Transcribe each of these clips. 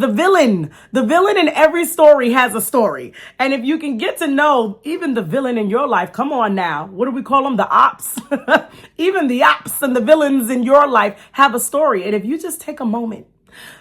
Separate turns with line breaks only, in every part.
The villain in every story has a story. And if you can get to know even the villain in your life, come on now. What do we call them? The ops. Even the ops and the villains in your life have a story. And if you just take a moment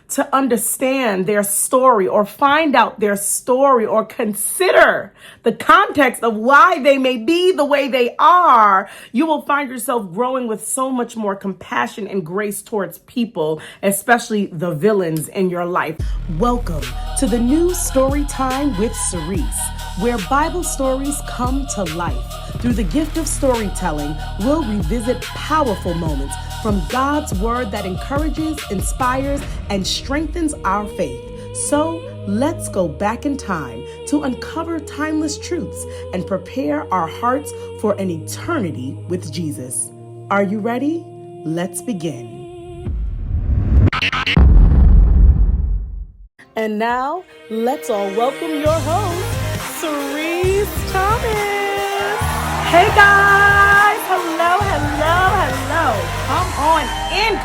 to understand their story or find out their story or consider the context of why they may be the way they are, you will find yourself growing with so much more compassion and grace towards people, especially the villains in your life. Welcome to the new Storytime with Sirece, where Bible stories come to life. Through the gift of storytelling, we'll revisit powerful moments from God's word that encourages, inspires, and strengthens our faith. So let's go back in time to uncover timeless truths and prepare our hearts for an eternity with Jesus. Are you ready? Let's begin. And now, let's all welcome your host, Sirece Thomas. Hey guys, hello.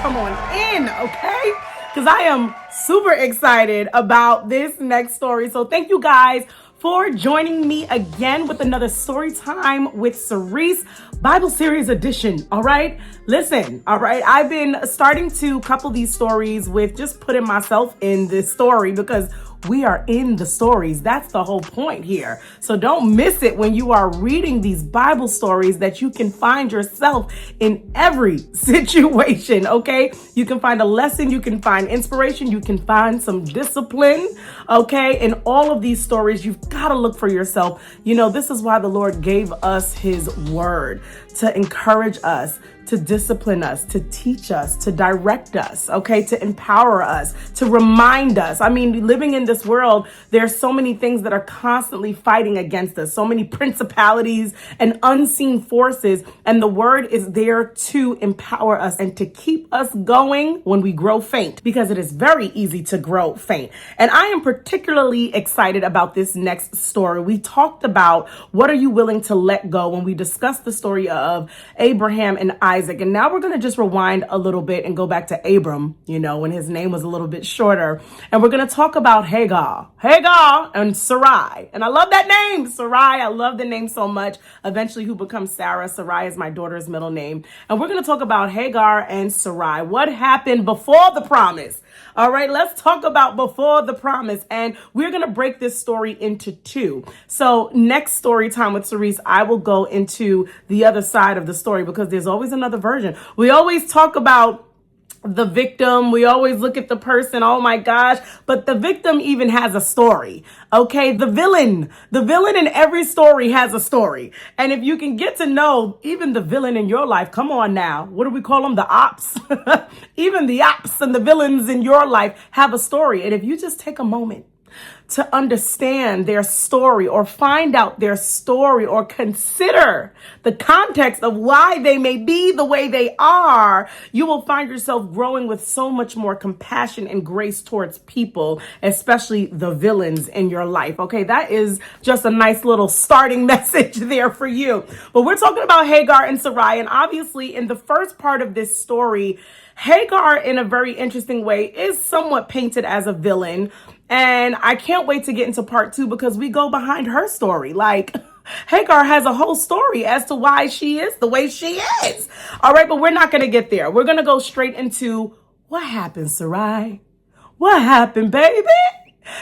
Come on in, okay? Because I am super excited about this next story. So thank you guys for joining me again with another story time with Sirece Bible series edition. All right, listen. All right, I've been starting to couple these stories with just putting myself in this story because we are in the stories. That's the whole point here. So don't miss it when you are reading these Bible stories, that you can find yourself in every situation, okay? You can find a lesson, you can find inspiration, you can find some discipline, okay? In all of these stories, you've got to look for yourself. You know, this is why the Lord gave us his word, to encourage us, to discipline us, to teach us, to direct us, okay, to empower us, to remind us. I mean, living in this world, there's so many things that are constantly fighting against us, so many principalities and unseen forces, and the word is there to empower us and to keep us going when we grow faint, because it is very easy to grow faint. And I am particularly excited about this next story. We talked about what are you willing to let go when we discussed the story of Abraham and Isaac. And now we're going to just rewind a little bit and go back to Abram, you know, when his name was a little bit shorter. And we're going to talk about Hagar and Sarai. And I love that name, Sarai. I love the name so much. Eventually, who becomes Sarah. Sarai is my daughter's middle name. And we're going to talk about Hagar and Sarai. What happened before the promise? All right, let's talk about before the promise. And we're going to break this story into two. So next story time with Sirece, I will go into the other side of the story because there's always another version. We always talk about the victim. We always look at the person. Oh my gosh. But the victim even has a story. Okay. The villain in every story has a story. And if you can get to know even the villain in your life, come on now. What do we call them? The ops. Even the ops and the villains in your life have a story. And if you just take a moment to understand their story or find out their story or consider the context of why they may be the way they are, you will find yourself growing with so much more compassion and grace towards people, especially the villains in your life. Okay, that is just a nice little starting message there for you. But we're talking about Hagar and Sarai, and obviously in the first part of this story, Hagar, in a very interesting way, is somewhat painted as a villain. And I can't wait to get into part two because we go behind her story. Like, Hagar has a whole story as to why she is the way she is. All right, but we're not going to get there. We're going to go straight into what happened, Sarai. What happened, baby?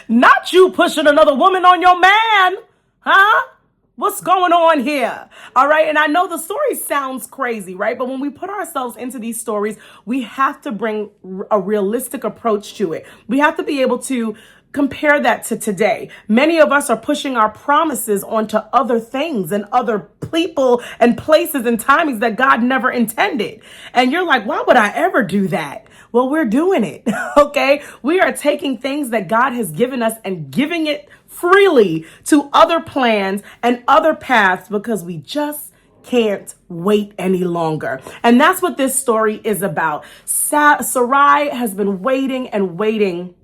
Not you pushing another woman on your man, huh? What's going on here? All right. And I know the story sounds crazy, right? But when we put ourselves into these stories, we have to bring a realistic approach to it. We have to be able to compare that to today. Many of us are pushing our promises onto other things and other people and places and timings that God never intended. And you're like, why would I ever do that? Well, we're doing it. Okay. We are taking things that God has given us and giving it freely to other plans and other paths because we just can't wait any longer. And that's what this story is about. Sarai has been waiting and waiting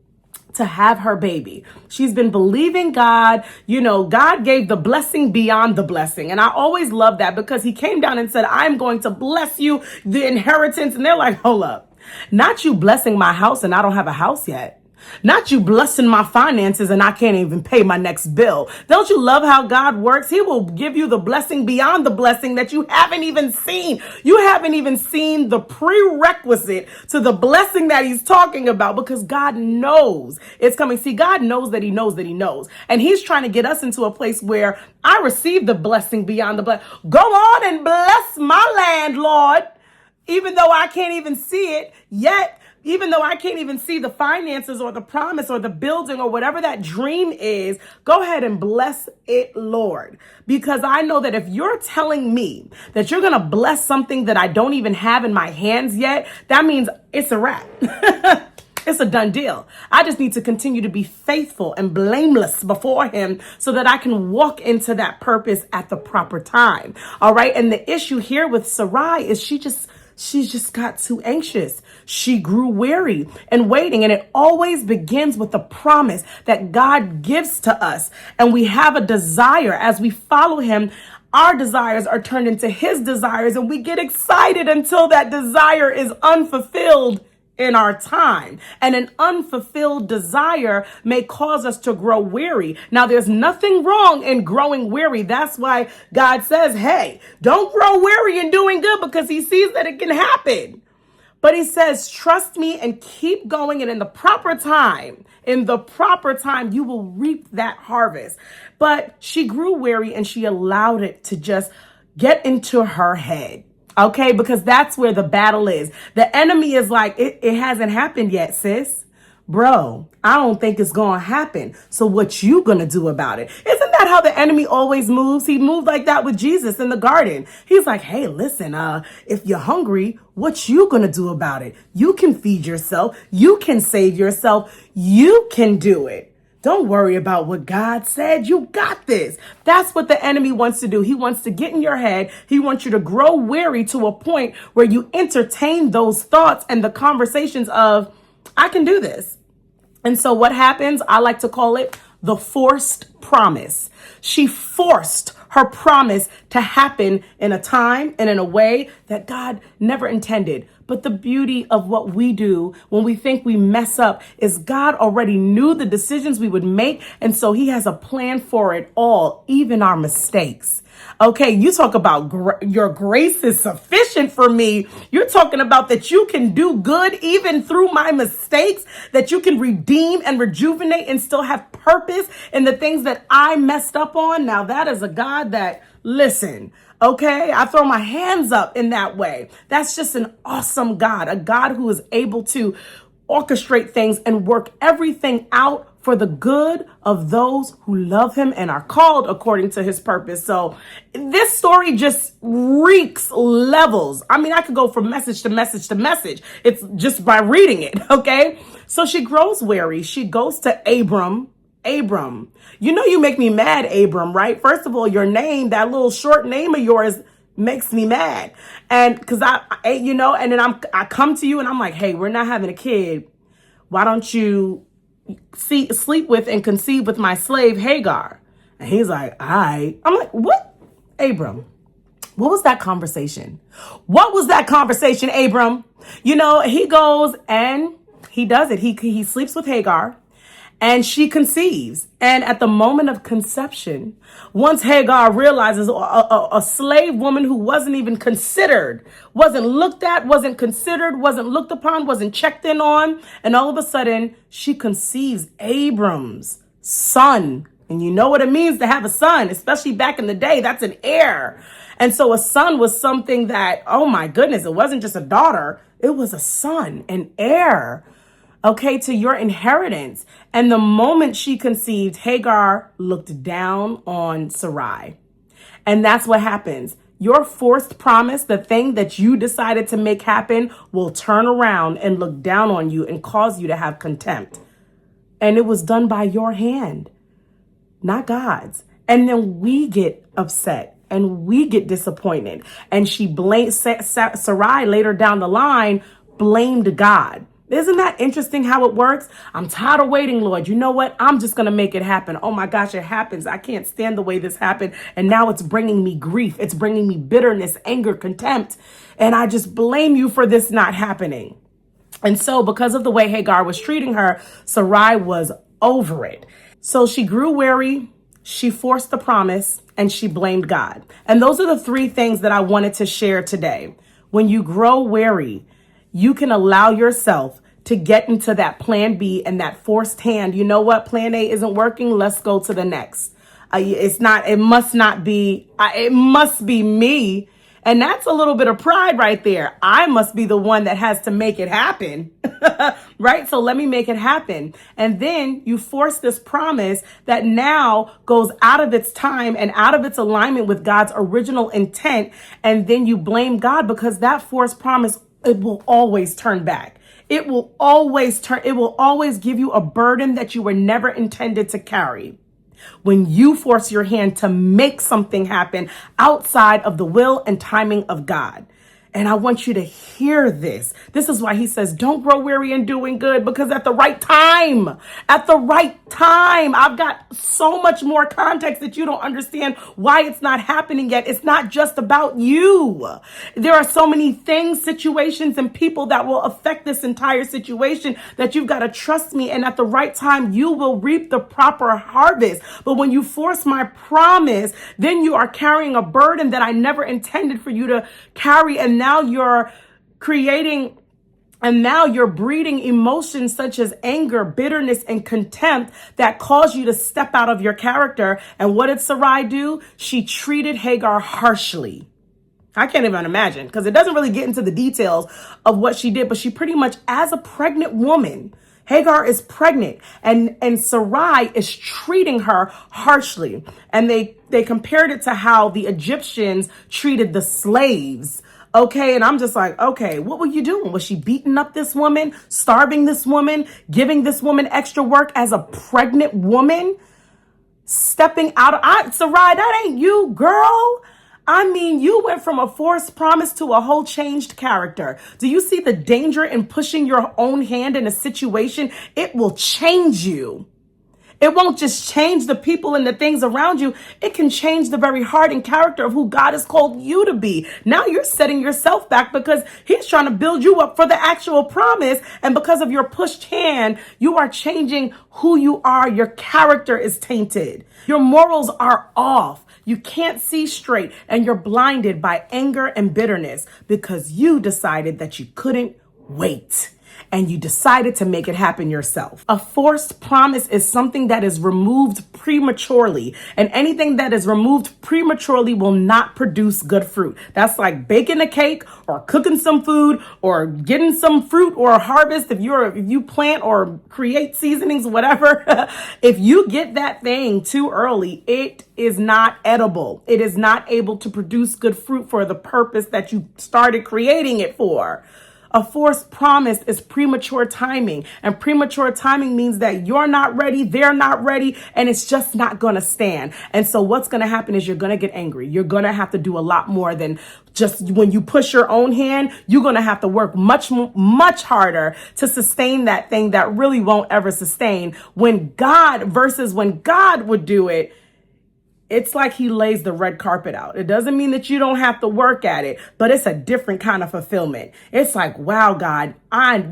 to have her baby. She's been believing God. You know, God gave the blessing beyond the blessing. And I always love that because he came down and said, I'm going to bless you, the inheritance. And they're like, hold up, not you blessing my house and I don't have a house yet. Not you blessing my finances and I can't even pay my next bill. Don't you love how God works? He will give you the blessing beyond the blessing that you haven't even seen. You haven't even seen the prerequisite to the blessing that he's talking about, because God knows it's coming. See, God knows that he knows that he knows. And he's trying to get us into a place where I receive the blessing beyond the blessing. Go on and bless my land, Lord. Even though I can't even see it yet, even though I can't even see the finances or the promise or the building or whatever that dream is, go ahead and bless it, Lord. Because I know that if you're telling me that you're going to bless something that I don't even have in my hands yet, that means it's a wrap. It's a done deal. I just need to continue to be faithful and blameless before him so that I can walk into that purpose at the proper time. All right. And the issue here with Sarai is she just got too anxious. She grew weary and waiting. And it always begins with the promise that God gives to us. And we have a desire as we follow him. Our desires are turned into his desires, and we get excited until that desire is unfulfilled in our time. And an unfulfilled desire may cause us to grow weary. Now, there's nothing wrong in growing weary. That's why God says, hey, don't grow weary in doing good, because he sees that it can happen. But he says, trust me and keep going. And in the proper time, you will reap that harvest. But she grew weary and she allowed it to just get into her head. Okay, because that's where the battle is. The enemy is like, it hasn't happened yet, sis. Bro, I don't think it's going to happen. So what you going to do about it? Isn't that how the enemy always moves? He moved like that with Jesus in the garden. He's like, hey, listen, if you're hungry, what you going to do about it? You can feed yourself. You can save yourself. You can do it. Don't worry about what God said. You got this. That's what the enemy wants to do. He wants to get in your head. He wants you to grow weary to a point where you entertain those thoughts and the conversations of, I can do this. And so what happens? I like to call it the forced promise. She forced her promise to happen in a time and in a way that God never intended. But the beauty of what we do when we think we mess up is God already knew the decisions we would make. And so he has a plan for it all, even our mistakes. Okay, you talk about your grace is sufficient for me. You're talking about that you can do good even through my mistakes, that you can redeem and rejuvenate and still have purpose in the things that I messed up on. Now that is a God that, listen, okay, I throw my hands up in that way. That's just an awesome God, a God who is able to orchestrate things and work everything out for the good of those who love him and are called according to his purpose. So this story just reeks levels. I mean, I could go from message to message to message. It's just by reading it. Okay. So she grows weary. She goes to Abram. You know, you make me mad, Abram, right? First of all, your name, that little short name of yours, makes me mad. And because and then I come to you and I'm like, hey, we're not having a kid. Why don't you sleep with and conceive with my slave Hagar? And he's like, all right. I'm like, what? Abram, what was that conversation? What was that conversation, Abram? You know, he goes and he does it. He sleeps with Hagar. And she conceives. And at the moment of conception, once Hagar realizes a slave woman who wasn't even considered, wasn't looked at, wasn't considered, wasn't looked upon, wasn't checked in on. And all of a sudden, she conceives Abram's son. And you know what it means to have a son, especially back in the day. That's an heir. And so a son was something that, oh my goodness, it wasn't just a daughter. It was a son, an heir. Okay, to your inheritance. And the moment she conceived, Hagar looked down on Sarai. And that's what happens. Your forced promise, the thing that you decided to make happen, will turn around and look down on you and cause you to have contempt. And it was done by your hand, not God's. And then we get upset and we get disappointed. And she blamed Sarai later down the line, blamed God. Isn't that interesting how it works? I'm tired of waiting, Lord. You know what? I'm just going to make it happen. Oh my gosh, it happens. I can't stand the way this happened. And now it's bringing me grief. It's bringing me bitterness, anger, contempt. And I just blame you for this not happening. And so because of the way Hagar was treating her, Sarai was over it. So she grew weary, she forced the promise, and she blamed God. And those are the three things that I wanted to share today. When you grow weary, you can allow yourself to get into that plan B and that forced hand. You know what? Plan A isn't working. Let's go to the next. It must be me. And that's a little bit of pride right there. I must be the one that has to make it happen. Right? So let me make it happen. And then you force this promise that now goes out of its time and out of its alignment with God's original intent. And then you blame God because that forced promise, it will always turn back. It will always give you a burden that you were never intended to carry. When you force your hand to make something happen outside of the will and timing of God. And I want you to hear this. This is why he says, don't grow weary in doing good, because at the right time, I've got so much more context that you don't understand why it's not happening yet. It's not just about you. There are so many things, situations, and people that will affect this entire situation that you've got to trust me. And at the right time, you will reap the proper harvest. But when you force my promise, then you are carrying a burden that I never intended for you to carry. And now you're creating and now you're breeding emotions such as anger, bitterness, and contempt that cause you to step out of your character. And what did Sarai do? She treated Hagar harshly. I can't even imagine, because it doesn't really get into the details of what she did, but she pretty much, as a pregnant woman, Hagar is pregnant, and Sarai is treating her harshly. And they compared it to how the Egyptians treated the slaves. Okay, and I'm just like, okay, what were you doing? Was she beating up this woman, starving this woman, giving this woman extra work as a pregnant woman? Stepping out of, Sarai, that ain't you, girl. I mean, you went from a forced promise to a whole changed character. Do you see the danger in pushing your own hand in a situation? It will change you. It won't just change the people and the things around you. It can change the very heart and character of who God has called you to be. Now you're setting yourself back because he's trying to build you up for the actual promise. And because of your pushed hand, you are changing who you are. Your character is tainted. Your morals are off. You can't see straight, and you're blinded by anger and bitterness because you decided that you couldn't wait. And you decided to make it happen yourself. A forced promise is something that is removed prematurely, and anything that is removed prematurely will not produce good fruit. That's like baking a cake or cooking some food or getting some fruit or a harvest. If you plant or create seasonings, whatever, if you get that thing too early, it is not edible. It is not able to produce good fruit for the purpose that you started creating it for. A forced promise is premature timing, and premature timing means that you're not ready, they're not ready, and it's just not going to stand. And so what's going to happen is you're going to get angry. You're going to have to do a lot more than just when you push your own hand. You're going to have to work much harder to sustain that thing that really won't ever sustain. When God would do it, it's like he lays the red carpet out. It doesn't mean that you don't have to work at it, but it's a different kind of fulfillment. It's like, wow, God,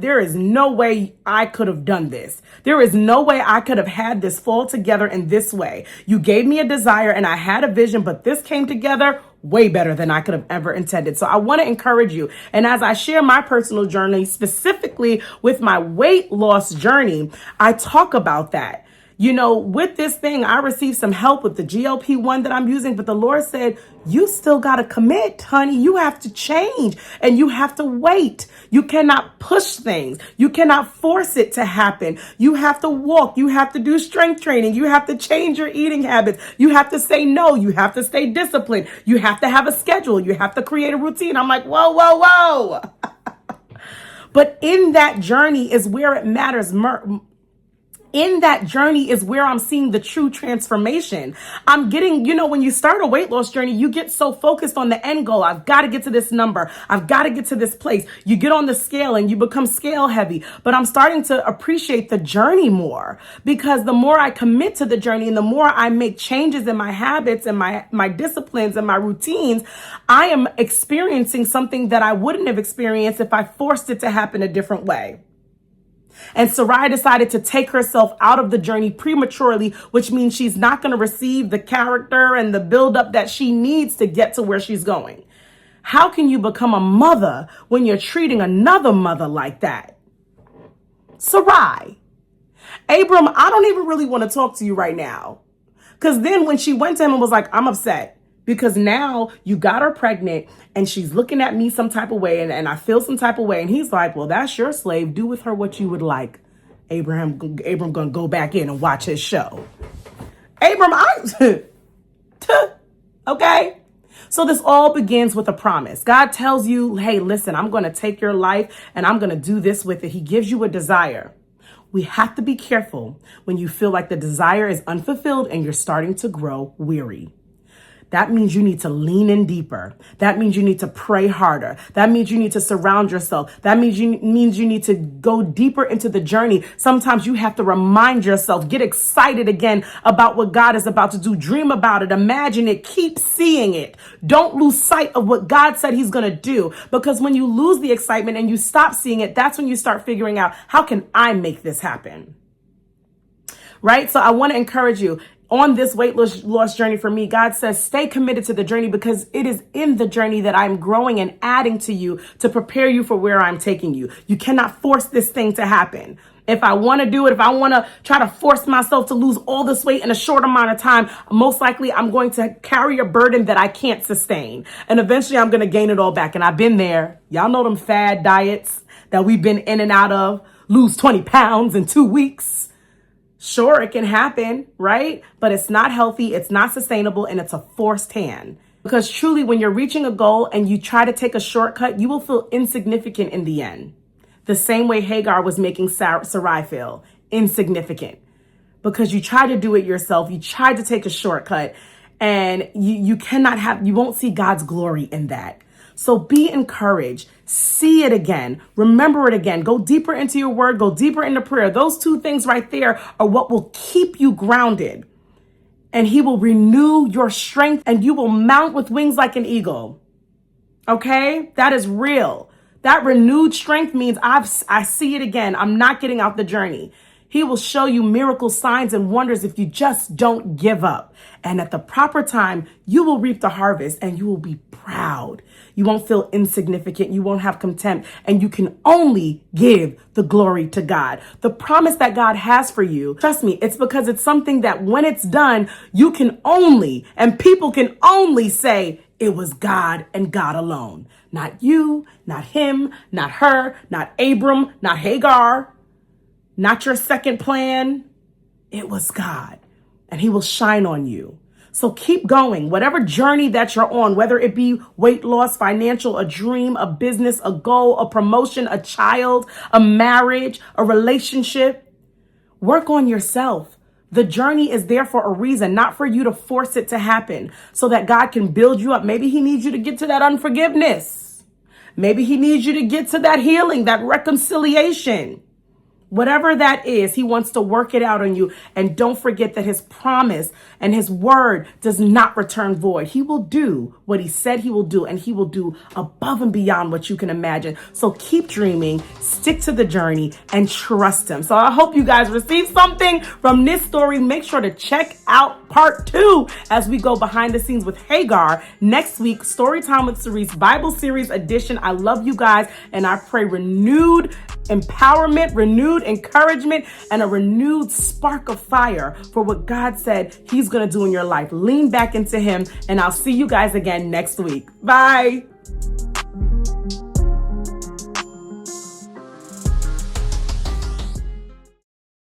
there is no way I could have done this. There is no way I could have had this fall together in this way. You gave me a desire and I had a vision, but this came together way better than I could have ever intended. So I want to encourage you. And as I share my personal journey, specifically with my weight loss journey, I talk about that. You know, with this thing, I received some help with the GLP-1 that I'm using, but the Lord said, you still got to commit, honey. You have to change and you have to wait. You cannot push things. You cannot force it to happen. You have to walk. You have to do strength training. You have to change your eating habits. You have to say no. You have to stay disciplined. You have to have a schedule. You have to create a routine. I'm like, whoa, whoa, whoa. But in that journey is where it matters in that journey is where I'm seeing the true transformation. I'm getting, when you start a weight loss journey, you get so focused on the end goal. I've got to get to this number. I've got to get to this place. You get on the scale and you become scale heavy. But I'm starting to appreciate the journey more, because the more I commit to the journey and the more I make changes in my habits and my disciplines and my routines, I am experiencing something that I wouldn't have experienced if I forced it to happen a different way. And Sarai decided to take herself out of the journey prematurely, which means she's not going to receive the character and the buildup that she needs to get to where she's going. How can you become a mother when you're treating another mother like that? Sarai, Abram, I don't even really want to talk to you right now. Because then when she went to him and was like, I'm upset because now you got her pregnant and she's looking at me some type of way and I feel some type of way. And he's like, well, that's your slave. Do with her what you would like. Abram going to go back in and watch his show. Abram, okay. So this all begins with a promise. God tells you, hey, listen, I'm going to take your life and I'm going to do this with it. He gives you a desire. We have to be careful when you feel like the desire is unfulfilled and you're starting to grow weary. That means you need to lean in deeper. That means you need to pray harder. That means you need to surround yourself. That means you need to go deeper into the journey. Sometimes you have to remind yourself, get excited again about what God is about to do. Dream about it. Imagine it. Keep seeing it. Don't lose sight of what God said he's going to do. Because when you lose the excitement and you stop seeing it, that's when you start figuring out, how can I make this happen? Right? So I want to encourage you. On this weight loss journey for me, God says, stay committed to the journey, because it is in the journey that I'm growing and adding to you to prepare you for where I'm taking you. You cannot force this thing to happen. If I want to do it, if I want to try to force myself to lose all this weight in a short amount of time, most likely I'm going to carry a burden that I can't sustain. And eventually I'm going to gain it all back. And I've been there. Y'all know them fad diets that we've been in and out of. Lose 20 pounds in 2 weeks. Sure, it can happen, right? But it's not healthy, it's not sustainable, and it's a forced hand. Because truly, when you're reaching a goal and you try to take a shortcut, you will feel insignificant in the end. The same way Hagar was making Sarai feel insignificant. Because you try to do it yourself, you tried to take a shortcut, and you won't see God's glory in that. So be encouraged. See it again. Remember it again. Go deeper into your word. Go deeper into prayer. Those two things right there are what will keep you grounded. And he will renew your strength and you will mount with wings like an eagle. Okay? That is real. That renewed strength means I see it again. I'm not getting out the journey. He will show you miracle signs and wonders if you just don't give up. And at the proper time, you will reap the harvest and you will be proud. You won't feel insignificant. You won't have contempt. And you can only give the glory to God. The promise that God has for you, trust me, it's because it's something that when it's done, you can only, and people can only say, it was God and God alone. Not you, not him, not her, not Abram, not Hagar. Not your second plan. It was God, and he will shine on you. So keep going. Whatever journey that you're on, whether it be weight loss, financial, a dream, a business, a goal, a promotion, a child, a marriage, a relationship, work on yourself. The journey is there for a reason, not for you to force it to happen so that God can build you up. Maybe he needs you to get to that unforgiveness. Maybe he needs you to get to that healing, that reconciliation. Whatever that is, he wants to work it out on you. And don't forget that his promise and his word does not return void. He will do what he said he will do, and he will do above and beyond what you can imagine. So keep dreaming, stick to the journey, and trust him. So I hope you guys receive something from this story. Make sure to check out part 2 as we go behind the scenes with Hagar next week. Storytime with Sirece Bible Series edition. I love you guys, and I pray renewed empowerment, renewed encouragement, and a renewed spark of fire for what God said he's going to do in your life. Lean back into him, and I'll see you guys again next week. Bye.